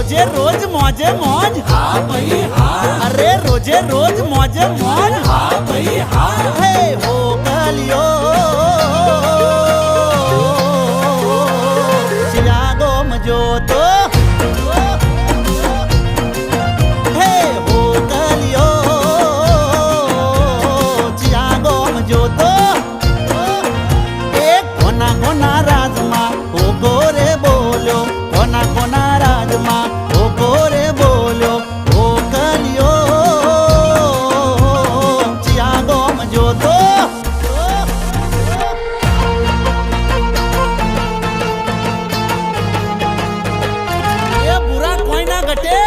રોજે રોજ મોજે મોજ હા ભાઈ હા અરે રોજે રોજ મોજે મોજ હા ભાઈ હા હે હો કલિયો શિયાગો મજો તો હે હો કલિયો શિયાગો મજો તો એક કોના કોના રાજમાં હો ગોરે બોલ્યો કોના કોના રાજમાં હો ગોરે બોલ્યો હો કલિયો શિયાગો મજો તો એ બુરા કોઈ ના ઘટે